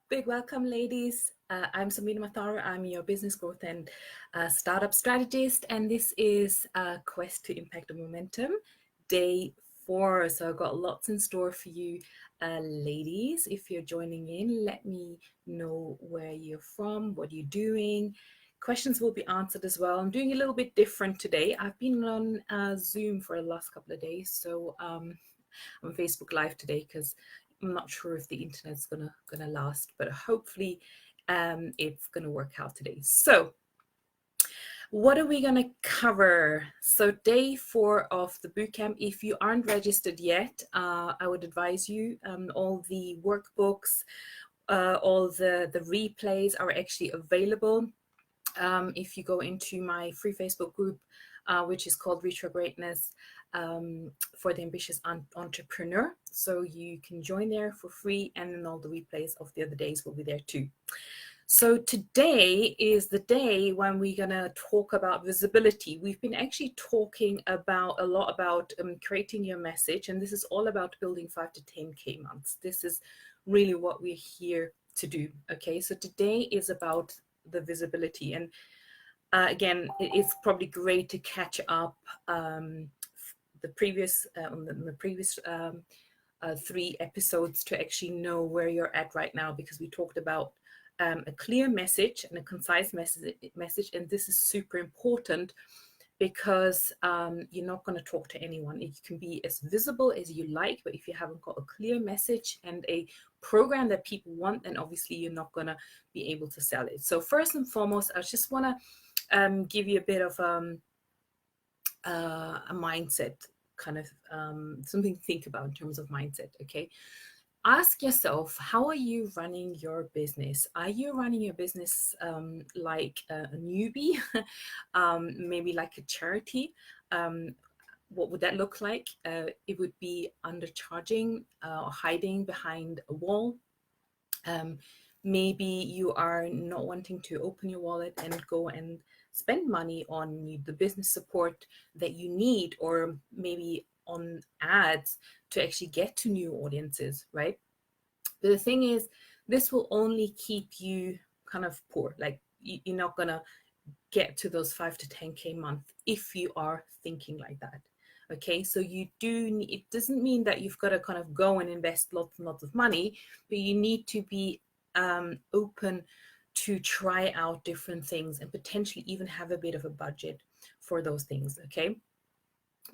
Big welcome, ladies. I'm Samina Mathara. I'm your business growth and startup strategist, and this is Quest to Impact and Momentum, day 4. So I've got lots in store for you, ladies. If you're joining in, let me know where you're from, what you're doing. Questions will be answered as well. I'm doing a little bit different today. I've been on Zoom for the last couple of days, so I'm on Facebook Live today because I'm not sure if the internet's gonna last, but hopefully it's gonna work out today. So what are we gonna cover? So day 4 of the bootcamp. If you aren't registered yet, I would advise you, all the workbooks, all the replays are actually available. If you go into my free Facebook group, which is called Reach Your Greatness for the Ambitious Entrepreneur. So you can join there for free, and then all the replays of the other days will be there too. So today is the day when we're going to talk about visibility. We've been actually talking a lot about creating your message, and this is all about building 5 to 10K months. This is really what we're here to do. Okay, so today is about the visibility, and again, it's probably great to catch up the previous 3 episodes to actually know where you're at right now, because we talked about a clear message and a concise message, and this is super important because you're not going to talk to anyone. You can be as visible as you like, but if you haven't got a clear message and a program that people want, then obviously you're not going to be able to sell it. So first and foremost, I just want to give you a bit of a mindset, kind of something to think about in terms of mindset. Okay, ask yourself, how are you running your business? Are you running your business like a newbie, maybe like a charity? What would that look like? It would be undercharging or hiding behind a wall. Maybe you are not wanting to open your wallet and go and spend money on the business support that you need, or maybe on ads to actually get to new audiences, right? But the thing is, this will only keep you kind of poor. Like you're not gonna get to those 5 to 10K month if you are thinking like that. Okay, so you do need, it doesn't mean that you've got to kind of go and invest lots and lots of money, but you need to be open to try out different things and potentially even have a bit of a budget for those things. Okay,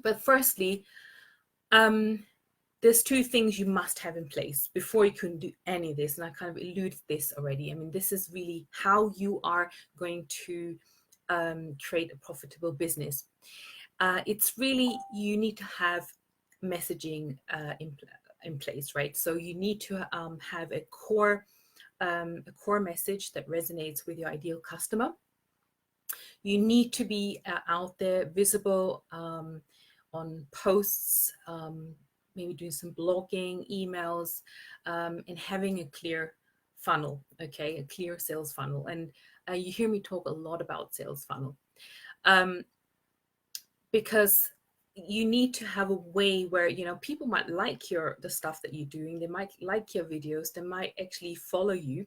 but firstly, there's 2 things you must have in place before you can do any of this, and I kind of alluded to this already. I mean, this is really how you are going to create a profitable business. It's really, you need to have messaging in place, right? So you need to have a core message that resonates with your ideal customer. You need to be out there, visible on posts, maybe doing some blogging, emails, and having a clear funnel, okay, a clear sales funnel. And you hear me talk a lot about sales funnel because you need to have a way where, you know, people might like the stuff that you're doing. They might like your videos. They might actually follow you.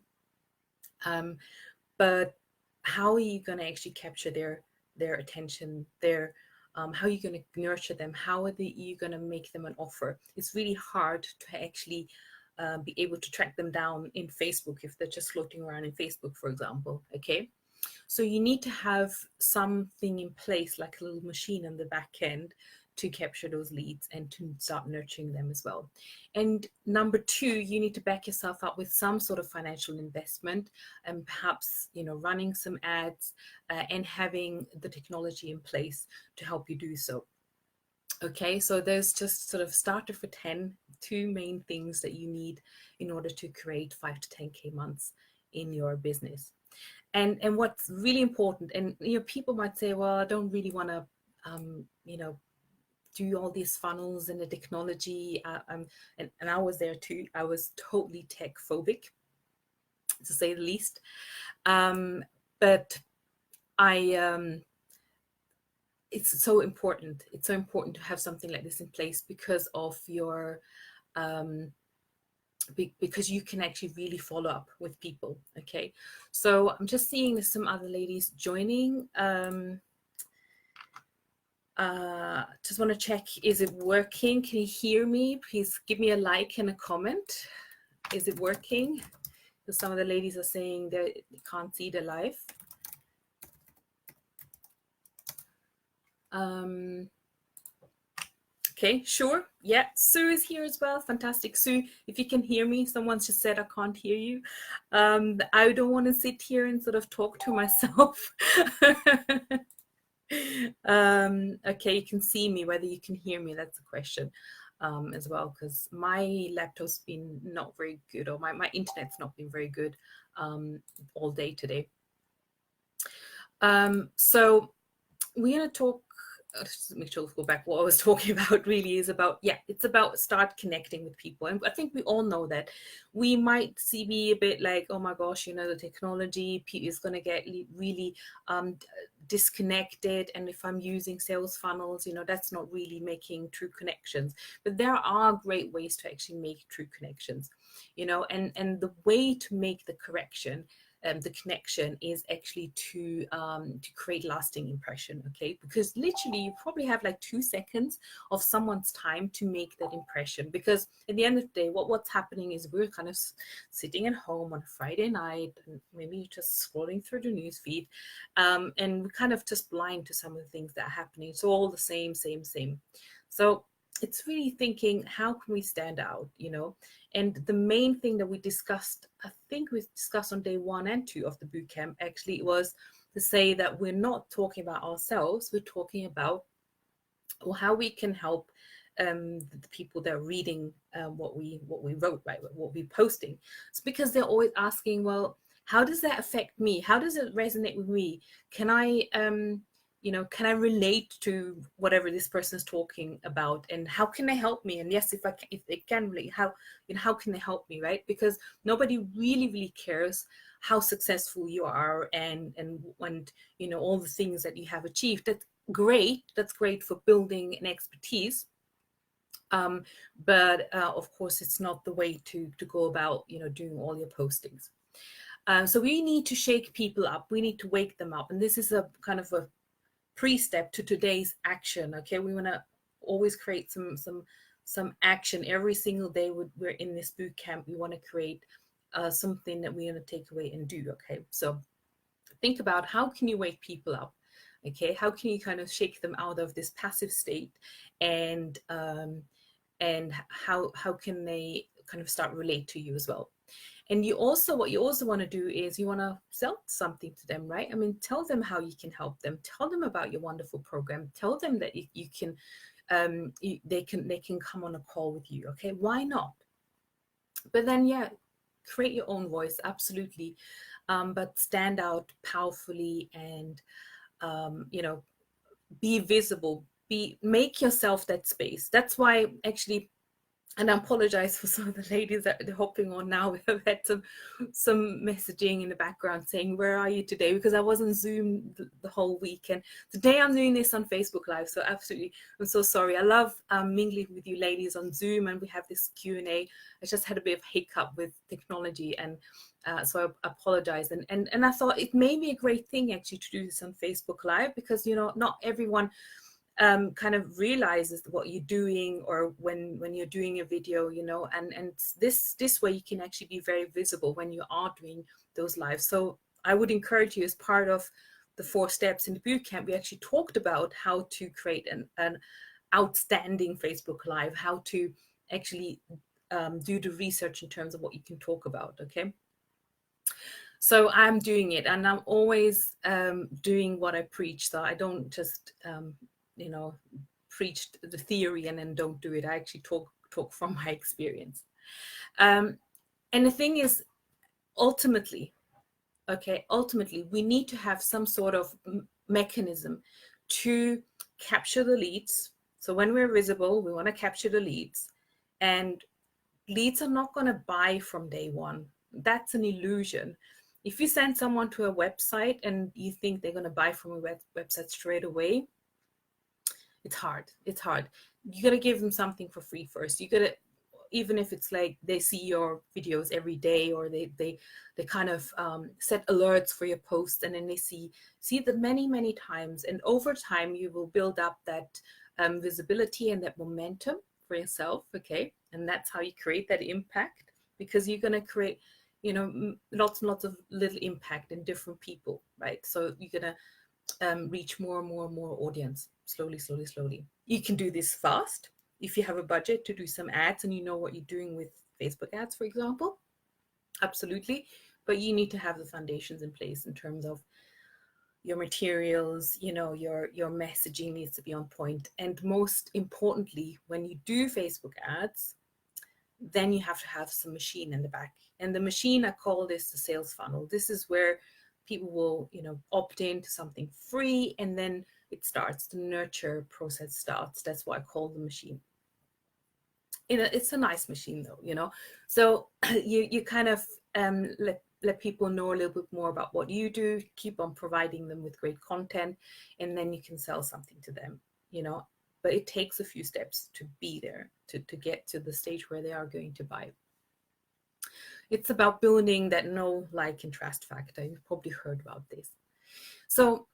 But how are you going to actually capture their attention, how are you going to nurture them? How are you going to make them an offer? It's really hard to actually be able to track them down in Facebook if they're just floating around in Facebook, for example. Okay, so you need to have something in place, like a little machine on the back end, to capture those leads and to start nurturing them as well. And number 2, you need to back yourself up with some sort of financial investment, and perhaps, you know, running some ads and having the technology in place to help you do so. Okay, so there's just sort of starter for 2 main things that you need in order to create 5 to 10K months in your business. And what's really important, and you know, people might say, well, I don't really want to you know, do all these funnels and the technology. And I was there too. I was totally tech phobic, to say the least. But it's so important. It's so important to have something like this in place because of your because you can actually really follow up with people. Okay, so I'm just seeing there's some other ladies joining. Just want to check, is it working? Can you hear me? Please give me a like and a comment. Is it working? Because some of the ladies are saying they can't see the live. Okay, sure. Yeah, Sue is here as well. Fantastic. Sue, if you can hear me, someone's just said I can't hear you. I don't want to sit here and sort of talk to myself. Okay, you can see me, whether you can hear me, that's the question as well, because my laptop's been not very good, or my internet's not been very good all day today. So we're going to talk, just make sure to go back. What I was talking about really is about, yeah, it's about start connecting with people. And I think we all know that we might be a bit like, oh my gosh, you know, the technology is going to get really disconnected. And if I'm using sales funnels, you know, that's not really making true connections. But there are great ways to actually make true connections, you know, and the way to make the the connection is actually to create lasting impression. Okay, because literally you probably have like 2 seconds of someone's time to make that impression, because at the end of the day, what's happening is we're kind of sitting at home on a Friday night and maybe just scrolling through the news feed, and we're kind of just blind to some of the things that are happening. It's all the same. So it's really thinking, how can we stand out, you know? And the main thing that we discussed, I think we discussed on day 1 and 2 of the bootcamp, actually, was to say that we're not talking about ourselves, we're talking about how we can help the people that are reading what we wrote, right, what we're posting. It's because they're always asking, well, how does that affect me? How does it resonate with me? Can I you know, can I relate to whatever this person is talking about, and how can they help me? And yes, if they can relate, how, you know, how can they help me, right? Because nobody really cares how successful you are and you know, all the things that you have achieved. That's great for building an expertise, but of course it's not the way to go about, you know, doing all your postings. So we need to shake people up, we need to wake them up, and this is a kind of a pre-step to today's action. Okay, we want to always create some action every single day. We're in this boot camp, we want to create something that we're going to take away and do. Okay, so think about, how can you wake people up? Okay, how can you kind of shake them out of this passive state, and how can they kind of start relate to you as well? And what you also want to do is you want to sell something to them, right? I mean, tell them how you can help them. Tell them about your wonderful program. Tell them that you can, they can come on a call with you. Okay, why not? But then, yeah, create your own voice, absolutely, but stand out powerfully, and you know, be visible. Make yourself that space. That's why actually. And I apologize for some of the ladies that are hopping on now. We have had some messaging in the background saying, where are you today? Because I was on Zoom the whole week. And today I'm doing this on Facebook Live. So absolutely, I'm so sorry. I love mingling with you ladies on Zoom, and we have this Q&A. I just had a bit of hiccup with technology, and so I apologize. And I thought it may be a great thing actually to do this on Facebook Live, because, you know, not everyone kind of realizes what you're doing, or when you're doing a video, you know, and this way you can actually be very visible when you are doing those lives. So I would encourage you, as part of the 4 steps in the bootcamp, we actually talked about how to create an outstanding Facebook Live, how to actually do the research in terms of what you can talk about. Okay, so I'm doing it, and I'm always doing what I preach. So I don't just you know, preach the theory and then don't do it. I actually talk from my experience. And the thing is, ultimately, we need to have some sort of mechanism to capture the leads. So when we're visible, we want to capture the leads, and leads are not going to buy from day one. That's an illusion. If you send someone to a website and you think they're going to buy from a website straight away, it's hard. You got to give them something for free first. You got to, even if it's like they see your videos every day, or they kind of set alerts for your posts, and then they see them many times, and over time you will build up that visibility and that momentum for yourself. Okay, and that's how you create that impact, because you're going to create, you know, lots and lots of little impact in different people, right? So you're going to reach more and more audience, slowly. You can do this fast if you have a budget to do some ads and you know what you're doing with Facebook ads, for example. Absolutely. But you need to have the foundations in place in terms of your materials, you know, your messaging needs to be on point. And most importantly, when you do Facebook ads, then you have to have some machine in the back. And the machine, I call this the sales funnel. This is where people will, you know, opt into something free, and then it starts, the nurture process starts. That's what I call the machine. You know, it's a nice machine though, you know. So you kind of let people know a little bit more about what you do, keep on providing them with great content, and then you can sell something to them, you know. But it takes a few steps to be there, to get to the stage where they are going to buy. It's about building that know, like, and trust factor. You've probably heard about this. So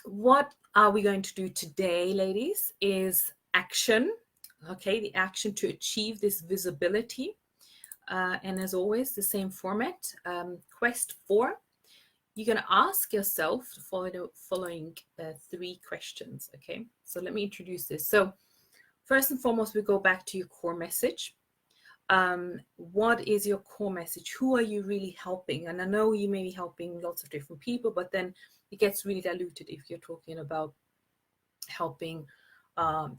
what are we going to do today, ladies, is action. Okay, the action to achieve this visibility. And as always, the same format. Quest 4. You're going to ask yourself the following 3 questions. Okay, so let me introduce this. So first and foremost, we go back to your core message. What is your core message? Who are you really helping? And I know you may be helping lots of different people, but then it gets really diluted if you're talking about helping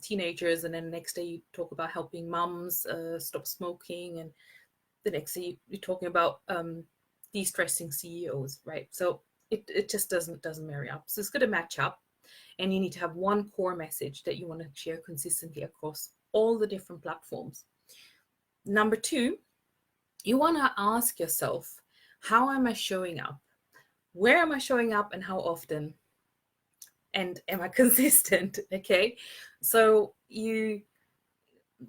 teenagers, and then the next day you talk about helping mums stop smoking, and the next day you're talking about de-stressing CEOs, right? So it just doesn't marry up. So it's going to match up, and you need to have one core message that you want to share consistently across all the different platforms. Number 2, you want to ask yourself, how am I showing up? Where am I showing up, and how often? And am I consistent? Okay, so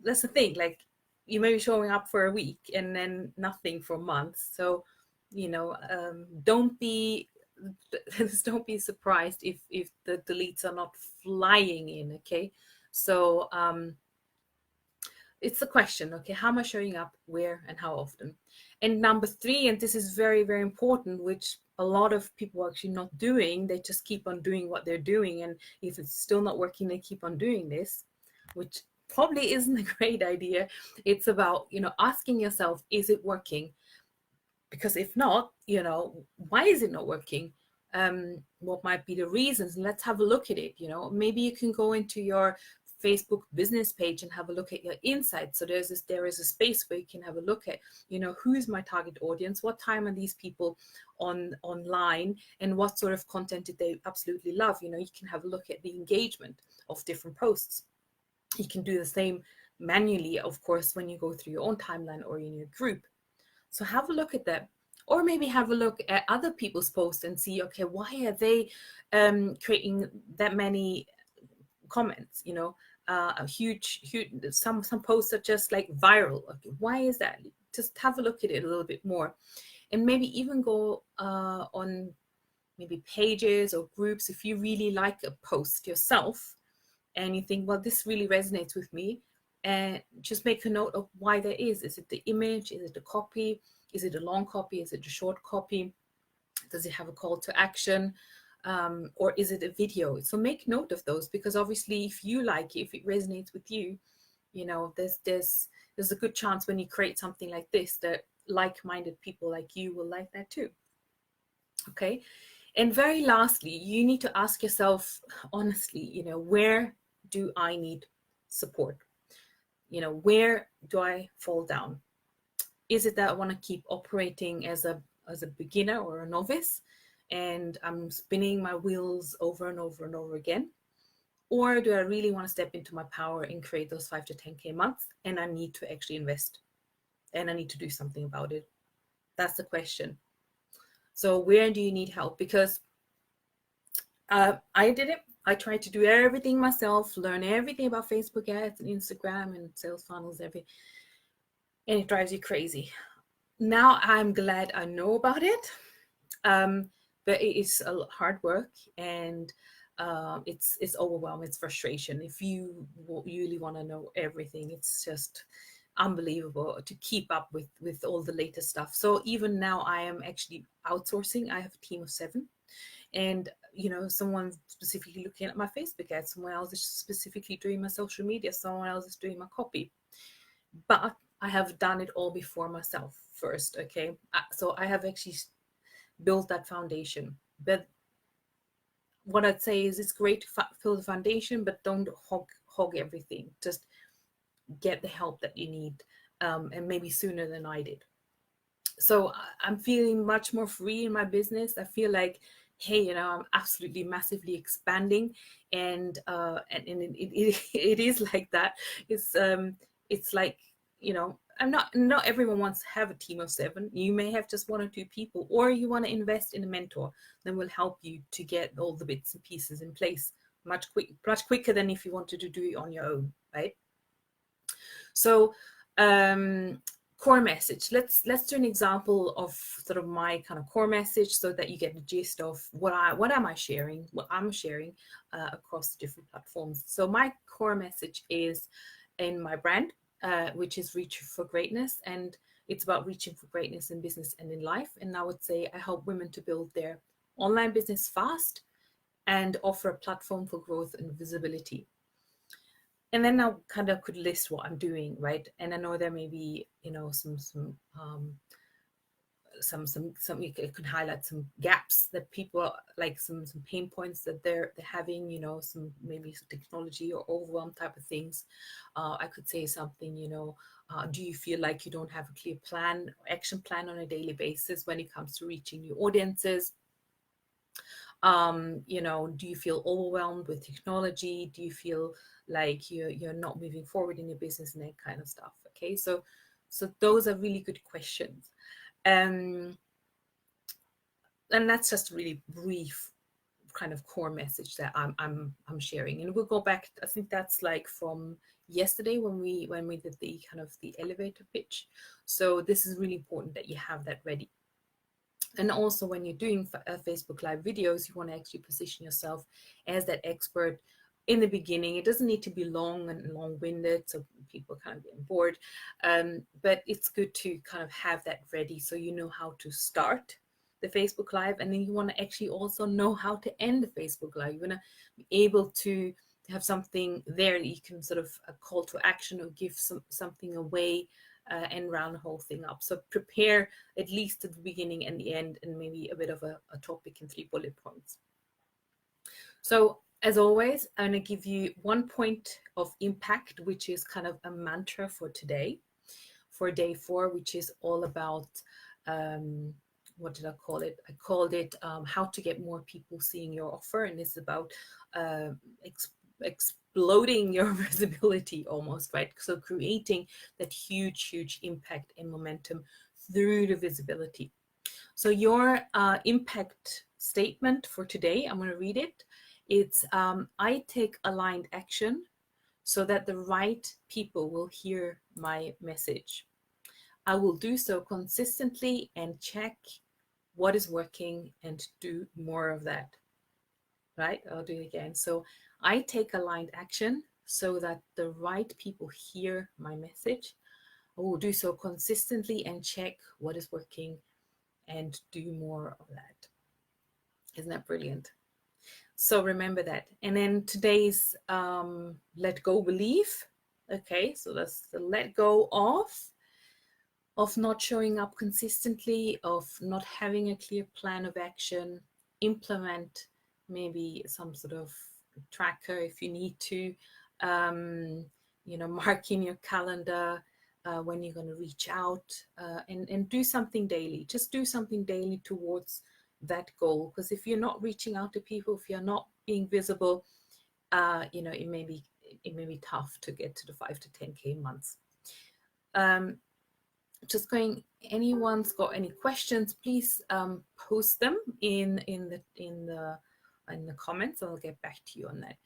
that's the thing, like, you may be showing up for a week and then nothing for months. So, you know, don't be surprised if the deletes are not flying in. Okay, so it's a question. Okay, how am I showing up, where, and how often? And number 3, and this is very important, which a lot of people are actually not doing. They just keep on doing what they're doing, and if it's still not working, they keep on doing this, which probably isn't a great idea. It's about, you know, asking yourself, is it working? Because if not, you know, why is it not working? What might be the reasons? And let's have a look at it. You know, maybe you can go into your Facebook business page and have a look at your insights. So there is a space where you can have a look at, you know, who is my target audience? What time are these people online? And what sort of content did they absolutely love? You know, you can have a look at the engagement of different posts. You can do the same manually, of course, when you go through your own timeline or in your group. So have a look at that. Or maybe have a look at other people's posts and see, okay, why are they creating that many comments? You know, a huge, some posts are just like viral. Okay, why is that? Just have a look at it a little bit more. And maybe even go on maybe pages or groups if you really like a post yourself and you think, well, this really resonates with me, and just make a note of why there is. Is it the image? Is it the copy? Is it a long copy? Is it a short copy? Does it have a call to action? Or is it a video? So make note of those, because obviously if you like it, if it resonates with you, you know, there's a good chance when you create something like this that like-minded people like you will like that too. Okay. And very lastly, you need to ask yourself honestly, you know, where do I need support? You know, where do I fall down? Is it that I want to keep operating as a beginner or a novice, and I'm spinning my wheels over and over and over again? Or do I really want to step into my power and create those 5 to 10K months, and I need to actually invest and I need to do something about it? That's the question. So where do you need help? Because I did it. I tried to do everything myself, learn everything about Facebook ads and Instagram and sales funnels, everything. and it drives you crazy. Now I'm glad I know about it, but it is a hard work, and it's overwhelming, it's frustration. If you really want to know everything, it's just unbelievable to keep up with all the latest stuff. So even now I am actually outsourcing. I have a team of 7, and someone specifically looking at my Facebook ads, someone else is specifically doing my social media, someone else is doing my copy. But I have done it all before myself first. Okay, so I have actually built that foundation. But what I'd say is it's great to fill the foundation, but don't hog everything. Just get the help that you need, and maybe sooner than I did. So I'm feeling much more free in my business. I feel like, hey, I'm absolutely massively expanding, and it is like that. It's like, I'm not everyone wants to have a team of 7. You may have just 1 or 2 people, or you want to invest in a mentor that will help you to get all the bits and pieces in place much quicker than if you wanted to do it on your own, right? So core message. Let's do an example of sort of my kind of core message, so that you get the gist of what am I sharing, what I'm sharing across different platforms. So my core message is in my brand, which is Reach for Greatness, and it's about reaching for greatness in business and in life. And I would say I help women to build their online business fast and offer a platform for growth and visibility. And then I kind of could list what I'm doing, right? And I know there may be, some you could highlight some gaps that people, like some pain points that they're having, some maybe some technology or overwhelm type of things. I could say something, do you feel like you don't have a clear plan, action plan on a daily basis when it comes to reaching new audiences? Do you feel overwhelmed with technology? Do you feel like you're not moving forward in your business and that kind of stuff? Okay, so those are really good questions. And that's just a really brief kind of core message that I'm sharing. And we'll go back, I think that's like from yesterday when we did the kind of the elevator pitch. So this is really important that you have that ready. And also when you're doing Facebook Live videos, you want to actually position yourself as that expert in the beginning. It doesn't need to be long and long-winded, so people kind of get bored. But it's good to kind of have that ready, so you know how to start the Facebook Live, and then you want to actually also know how to end the Facebook Live. You want to be able to have something there that you can sort of a call to action or give something away, and round the whole thing up. So prepare at least at the beginning and the end, and maybe a bit of a topic in 3 bullet points. So as always, I'm going to give you 1 point of impact, which is kind of a mantra for today, for day 4, which is all about, what did I call it? I called it how to get more people seeing your offer. And it's about exploding your visibility almost, right? So creating that huge impact and momentum through the visibility. So your impact statement for today, I'm going to read it. It's I take aligned action so that the right people will hear my message. I will do so consistently and check what is working and do more of that. Right? I'll do it again. So I take aligned action so that the right people hear my message. I will do so consistently and check what is working and do more of that. Isn't that brilliant? So remember that. And then today's let go belief. Okay, so that's the let go of not showing up consistently, of not having a clear plan of action. Implement maybe some sort of tracker if you need to, mark in your calendar when you're going to reach out, and do something daily. Just do something daily towards that goal, because if you're not reaching out to people, if you're not being visible, it may be tough to get to the 5 to 10K months. Just going, anyone's got any questions, please post them in the comments. I'll get back to you on that.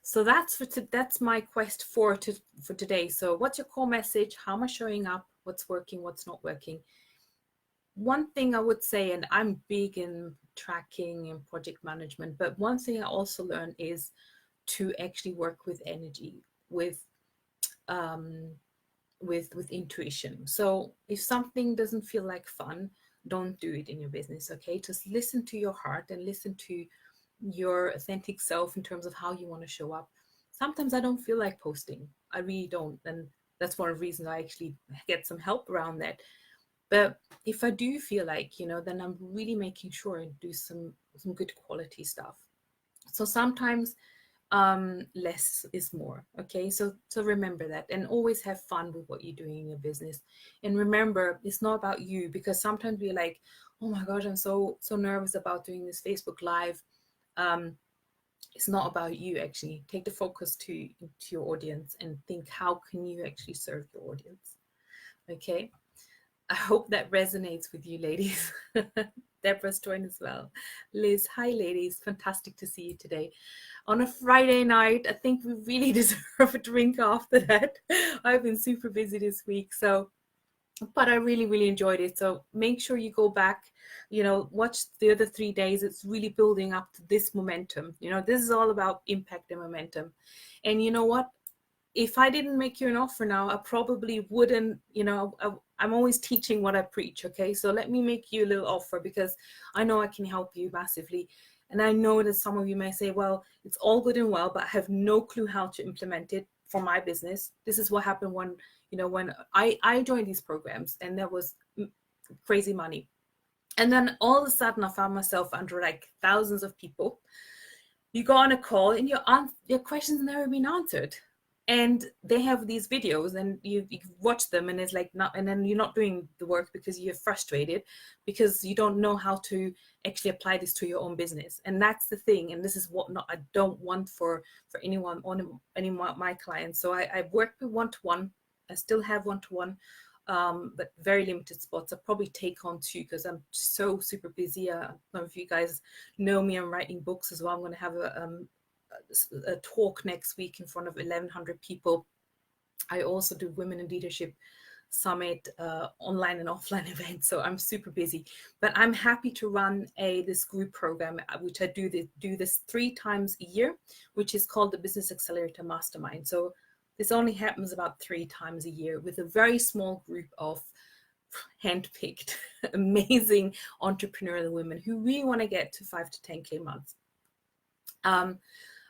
So that's my quest for today. So what's your core message? How am I showing up? What's working? What's not working? One thing I would say, and I'm big in tracking and project management, but one thing I also learned is to actually work with energy, um, with intuition. So if something doesn't feel like fun, don't do it in your business. Okay, just listen to your heart and listen to your authentic self in terms of how you want to show up. Sometimes I don't feel like posting. I really don't, and that's one of the reasons I actually get some help around that. But if I do feel like, then I'm really making sure and do some good quality stuff. So sometimes less is more. Okay, so remember that, and always have fun with what you're doing in your business. And remember, it's not about you, because sometimes we're like, oh my gosh, I'm so nervous about doing this Facebook Live. It's not about you. Actually take the focus to your audience and think, how can you actually serve your audience? Okay, I hope that resonates with you, ladies. Deborah's joined as well. Liz, hi, ladies. Fantastic to see you today. On a Friday night, I think we really deserve a drink after that. I've been super busy this week, but I really, really enjoyed it. So make sure you go back, watch the other 3 days. It's really building up to this momentum. This is all about impact and momentum. And you know what? If I didn't make you an offer now, I probably wouldn't, I'm always teaching what I preach. Okay. So let me make you a little offer, because I know I can help you massively. And I know that some of you may say, well, it's all good and well, but I have no clue how to implement it for my business. This is what happened when I joined these programs, and there was crazy money. And then all of a sudden I found myself under like thousands of people. You go on a call and your questions never been answered. And they have these videos, and you watch them, and it's like not, and then you're not doing the work because you're frustrated, because you don't know how to actually apply this to your own business. And that's the thing. And this is what I don't want for anyone, on any of my clients. So I work with one-to-one. I still have one-to-one, but very limited spots. I probably take on 2 because I'm so super busy. I don't know if you guys know me, I'm writing books as well. I'm going to have a talk next week in front of 1,100 people. I also do Women in Leadership Summit, online and offline events. So I'm super busy, but I'm happy to run this group program, which I do this 3 times a year, which is called the Business Accelerator Mastermind. So this only happens about 3 times a year with a very small group of handpicked, amazing entrepreneurial women who really want to get to 5 to 10K months.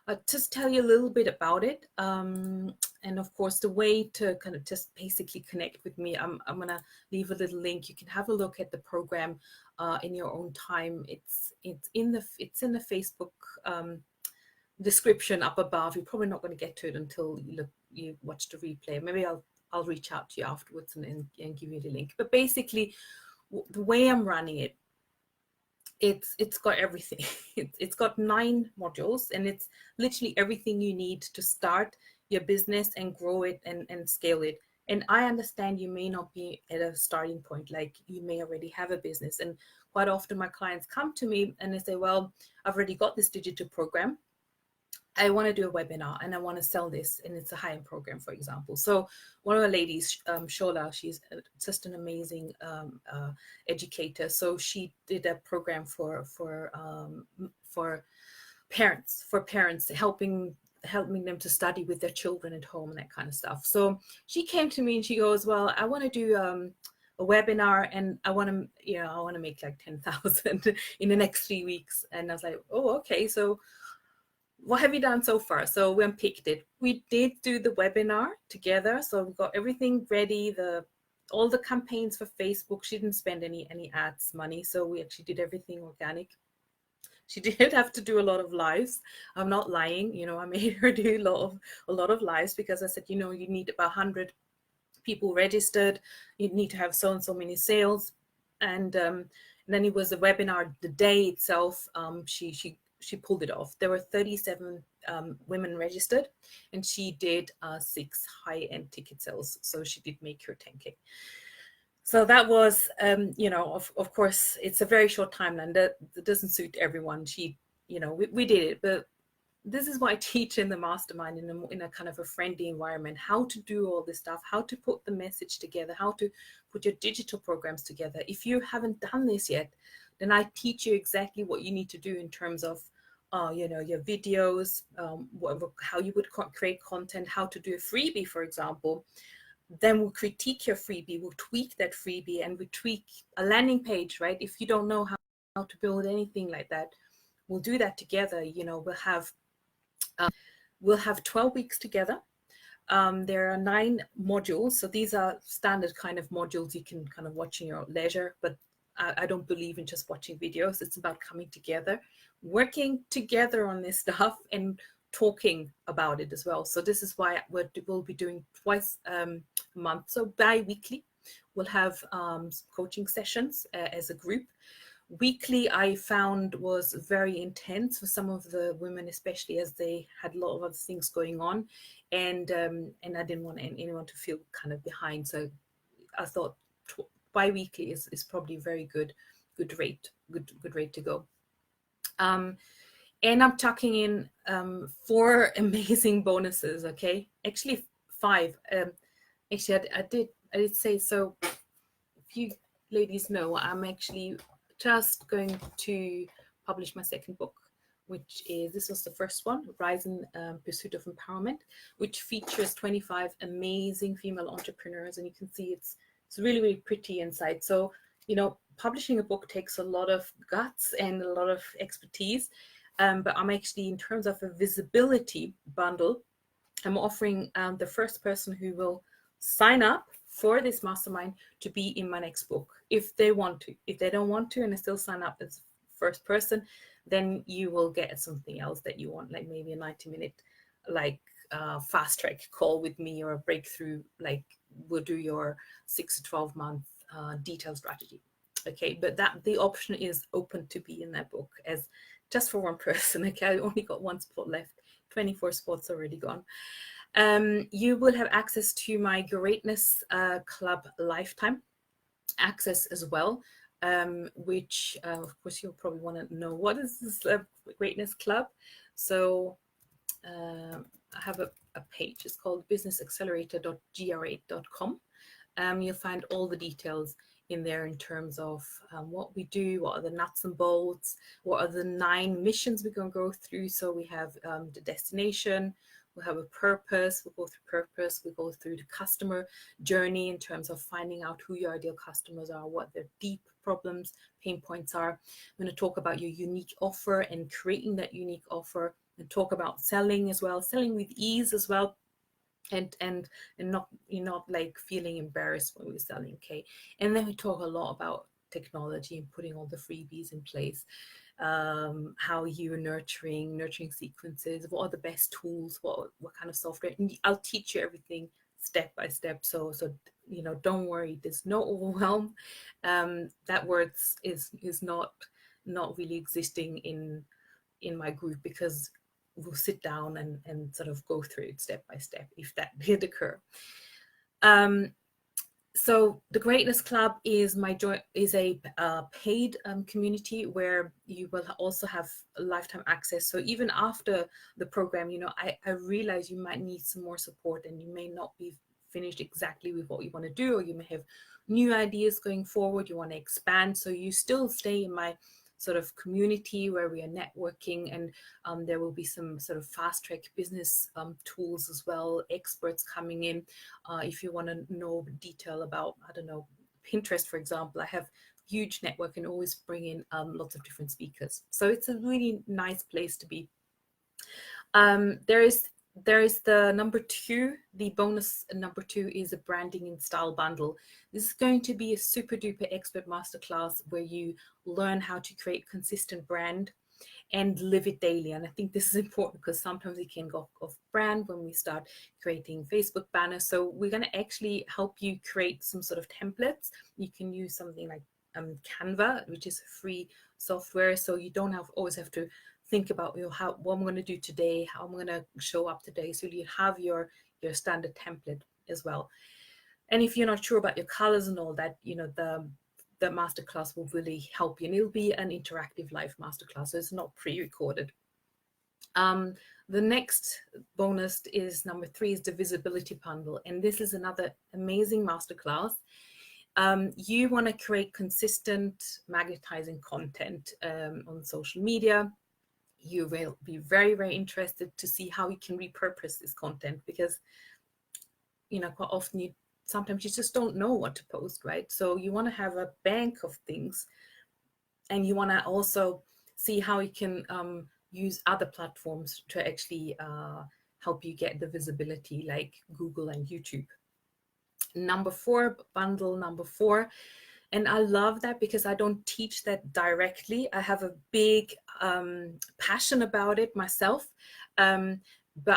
I'll just tell you a little bit about it. And of course, the way to kind of just basically connect with me, I'm going to leave a little link. You can have a look at the program in your own time. It's in the Facebook description up above. You're probably not going to get to it until you watch the replay. Maybe I'll reach out to you afterwards and give you the link. But basically, the way I'm running it, it's got everything. It's got 9 modules, and it's literally everything you need to start your business and grow it and scale it. And I understand you may not be at a starting point, like you may already have a business. And quite often my clients come to me and they say, well, I've already got this digital program. I want to do a webinar and I want to sell this, and it's a high-end program, for example. So one of the ladies, Shola, she's just an amazing educator. So she did a program for parents, helping them to study with their children at home and that kind of stuff. So she came to me and she goes, well, I want to do a webinar, and I want to make like 10,000 in the next 3 weeks. And I was like, oh, okay. So what have you done so far? So we unpicked it. We did do the webinar together. So we got everything ready, all the campaigns for Facebook. She didn't spend any ads money. So we actually did everything organic. She did have to do a lot of lives. I'm not lying. I made her do a lot of lives, because I said, you need about 100 people registered. You need to have so and so many sales. And then it was the webinar, the day itself. She pulled it off. There were 37 women registered, and she did 6 high-end ticket sales. So she did make her 10K. So that was, of course, it's a very short timeline. That doesn't suit everyone. We did it, but this is what I teach in the mastermind, in a kind of a friendly environment, how to do all this stuff, how to put the message together, how to put your digital programs together. If you haven't done this yet, then I teach you exactly what you need to do in terms of your videos, how you would create content, how to do a freebie, for example. Then we'll critique your freebie, we'll tweak that freebie, and we tweak a landing page, right? If you don't know how to build anything like that, we'll do that together. We'll have 12 weeks together. There are 9 modules. So these are standard kind of modules you can kind of watch in your leisure, but I don't believe in just watching videos. It's about coming together, working together on this stuff, and talking about it as well. So this is why we'll be doing twice a month. So bi-weekly, we'll have coaching sessions as a group. Weekly, I found, was very intense for some of the women, especially as they had a lot of other things going on, and I didn't want anyone to feel kind of behind. So I thought bi-weekly is probably a very good rate to go. And I'm tucking in 4 amazing bonuses. Okay, actually 5. Actually, I did say so. If you ladies know, I'm actually just going to publish my second book, this was the first one, Rise in Pursuit of Empowerment, which features 25 amazing female entrepreneurs, and you can see it's really, really pretty inside. So, publishing a book takes a lot of guts and a lot of expertise, but I'm actually, in terms of a visibility bundle, I'm offering the first person who will sign up for this mastermind to be in my next book, if they want to. If they don't want to and they still sign up as first person, then you will get something else that you want, like maybe a 90-minute fast track call with me, or a breakthrough, like we'll do your 6 to 12 month detailed strategy. Okay, but the option is open to be in that book as just for one person. Okay, I only got 1 spot left, 24 spots already gone. You will have access to my Greatness Club lifetime access as well, which of course you'll probably want to know, what is this Greatness Club? So I have a page. It's called businessaccelerator.gra.com. You'll find all the details in there in terms of what we do, what are the nuts and bolts, what are the 9 missions we're going to go through. So we have the destination, we'll have a purpose, we'll go through purpose, we'll go through the customer journey in terms of finding out who your ideal customers are, what their deep problems, pain points are. I'm going to talk about your unique offer and creating that unique offer, and talk about selling as well, selling with ease as well. And not, you're not like feeling embarrassed when we're selling. Okay, and then we talk a lot about technology and putting all the freebies in place, how you're nurturing sequences, what are the best tools, what kind of software, and I'll teach you everything step by step. So don't worry, there's no overwhelm. That word is not really existing in my group, because we'll sit down and sort of go through it step by step, if that did occur. So the Greatness Club is a paid community where you will also have lifetime access. So even after the program, I realize you might need some more support, and you may not be finished exactly with what you want to do, or you may have new ideas going forward, you want to expand. So you still stay in my sort of community where we are networking, and there will be some sort of fast track business tools as well, experts coming in. If you want to know detail about, I don't know, Pinterest, for example, I have huge network and always bring in lots of different speakers. So it's a really nice place to be. There is the number 2, the bonus number 2 is a branding and style bundle. This is going to be a super duper expert masterclass where you learn how to create consistent brand and live it daily. And I think this is important, because sometimes it can go off brand when we start creating Facebook banners. So we're going to actually help you create some sort of templates. You can use something like Canva, which is free software. So you don't always have to think about what I'm going to do today, how I'm going to show up today. So you have your standard template as well. And if you're not sure about your colors and all that, the masterclass will really help you, and it'll be an interactive live masterclass, so it's not pre-recorded. The next bonus is number 3 is the visibility bundle. And this is another amazing masterclass. You want to create consistent magnetizing content on social media. You will be very, very interested to see how you can repurpose this content, because, you know, quite often sometimes you just don't know what to post, right? So you want to have a bank of things, and you want to also see how you can use other platforms to actually help you get the visibility, like Google and YouTube. Number 4, bundle number 4. And I love that because I don't teach that directly. I have a big passion about it myself. But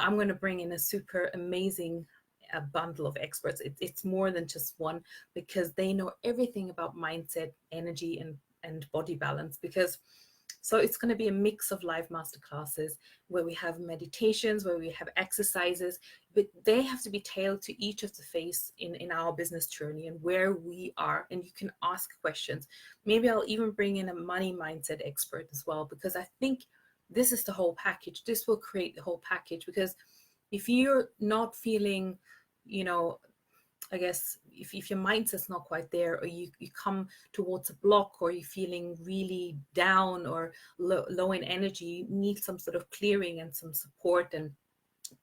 I'm going to bring in a super amazing bundle of experts. It's more than just one, because they know everything about mindset, energy, and body balance. So it's going to be a mix of live masterclasses where we have meditations, where we have exercises, but they have to be tailored to each of the phase in our business journey and where we are. And you can ask questions. Maybe I'll even bring in a money mindset expert as well, because I think this is the whole package. This will create the whole package, because if you're not feeling, you know, I guess if your mindset's not quite there, or you come towards a block, or you're feeling really down or low in energy, you need some sort of clearing and some support. And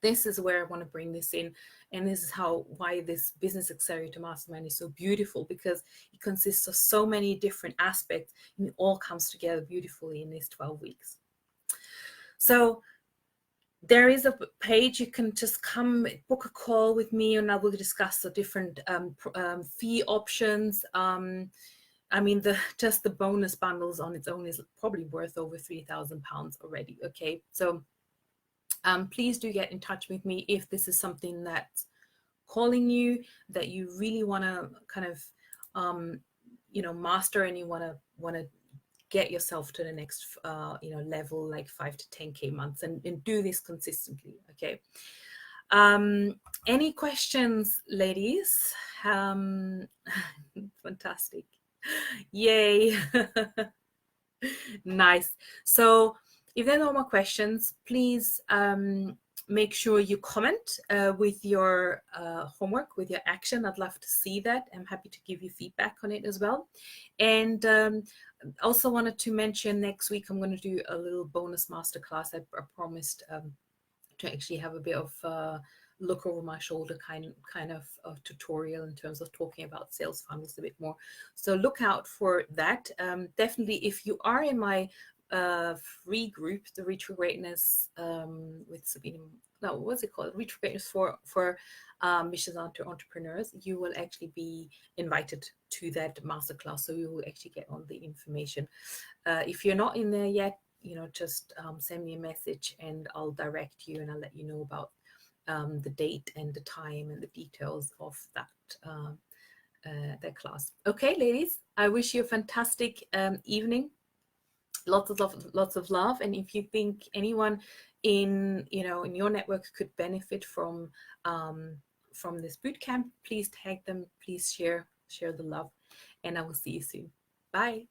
this is where I want to bring this in. And this is why this Business Accelerator Mastermind is so beautiful, because it consists of so many different aspects, and it all comes together beautifully in these 12 weeks. So there is a page. You can just come book a call with me, and I will discuss the different fee options. I mean, just the bonus bundles on its own is probably worth over £3,000 already. Okay, so please do get in touch with me if this is something that's calling you, that you really want to kind of you know, master, and you want to get yourself to the next you know, level, like 5 to 10K months, and do this consistently. Okay. Any questions, ladies? Fantastic. Yay. Nice. So if there are no more questions, please make sure you comment with your homework, with your action. I'd love to see that. I'm happy to give you feedback on it as well. And also wanted to mention, next week I'm going to do a little bonus masterclass. I promised to actually have a bit of look over my shoulder kind of tutorial in terms of talking about sales funnels a bit more. So look out for that. Definitely, if you are in my free group, the Reach for Greatness with Sabine, no, what's it called? Reach for Greatness for Missions Entrepreneurs, you will actually be invited to that masterclass. So you will actually get all the information. If you're not in there yet, you know, just send me a message and I'll direct you, and I'll let you know about the date and the time and the details of that class. Okay, ladies, I wish you a fantastic evening. Lots of love. And if you think anyone in your network could benefit from this bootcamp, please tag them, please share the love, and I will see you soon. Bye.